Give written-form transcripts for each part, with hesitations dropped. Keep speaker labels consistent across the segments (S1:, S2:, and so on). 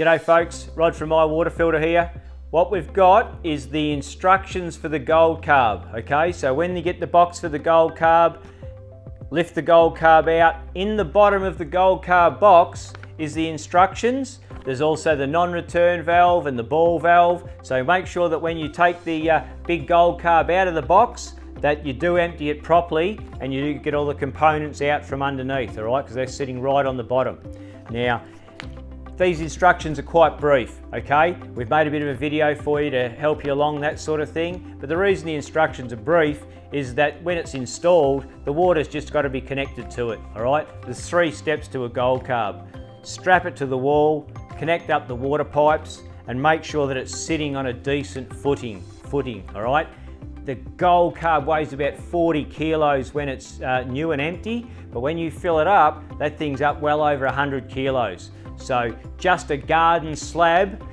S1: G'day folks, Rod from My Water Filter here. What we've got is the instructions for the gold carb, okay? So when you get the box for the gold carb, lift the gold carb out. In the bottom of the gold carb box is the instructions. There's also the non-return valve and the ball valve. So make sure that when you take the big gold carb out of the box, that you do empty it properly and you do get all the components out from underneath, all right? Because they're sitting right on the bottom. Now, these instructions are quite brief, okay? We've made a bit of a video for you to help you along, that sort of thing. But the reason the instructions are brief is that when it's installed, the water's just got to be connected to it, all right? There's 3 steps to a gold carb. Strap it to the wall, connect up the water pipes, and make sure that it's sitting on a decent footing, all right? The gold carb weighs about 40 kilos when it's new and empty, but when you fill it up, that thing's up well over 100 kilos. So just a garden slab,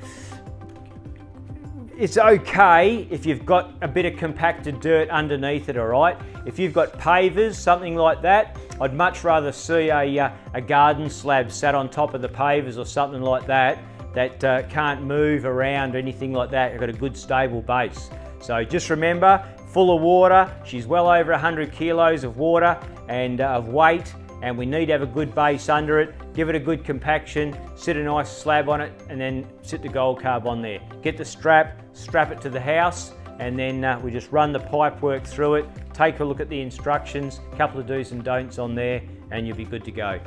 S1: it's okay if you've got a bit of compacted dirt underneath it, all right? If you've got pavers, something like that, I'd much rather see a garden slab sat on top of the pavers or something like that, that can't move around or anything like that. You've got a good stable base. So just remember, full of water, she's well over 100 kilos of water and of weight, and we need to have a good base under it. Give it a good compaction, sit a nice slab on it, and then sit the gold carb on there. Get the strap it to the house, and then we just run the pipe work through it, take a look at the instructions, a couple of do's and don'ts on there, and you'll be good to go.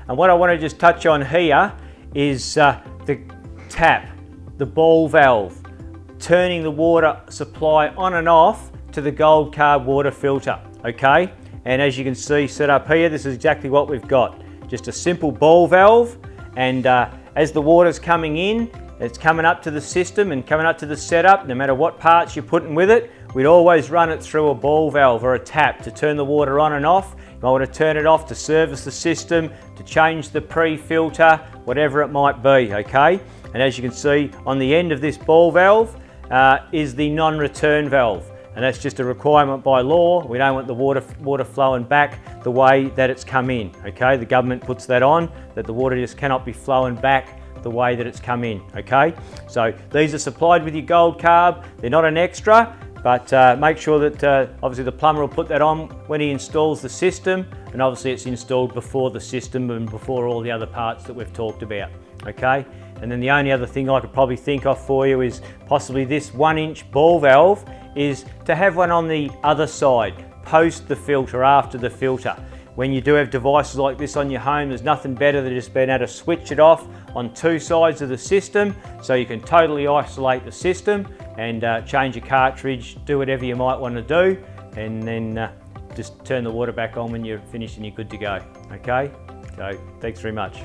S1: And what I want to just touch on here is the tap, the ball valve, turning the water supply on and off to the gold carb water filter, okay? And as you can see set up here, this is exactly what we've got. Just a simple ball valve, and as the water's coming in, it's coming up to the system and coming up to the setup, no matter what parts you're putting with it, we'd always run it through a ball valve or a tap to turn the water on and off. You might want to turn it off to service the system, to change the pre-filter, whatever it might be, okay? And as you can see, on the end of this ball valve is the non-return valve. And that's just a requirement by law. We don't want the water flowing back the way that it's come in, okay? The government puts that on, that the water just cannot be flowing back the way that it's come in, okay? So these are supplied with your gold carb. They're not an extra, but make sure that obviously the plumber will put that on when he installs the system, and obviously it's installed before the system and before all the other parts that we've talked about, okay? And then the only other thing I could probably think of for you is possibly this 1-inch ball valve is to have one on the other side, post the filter, after the filter. When you do have devices like this on your home, there's nothing better than just being able to switch it off on 2 sides of the system, so you can totally isolate the system and change your cartridge, do whatever you might want to do, and then just turn the water back on when you're finished and you're good to go, okay? So thanks very much.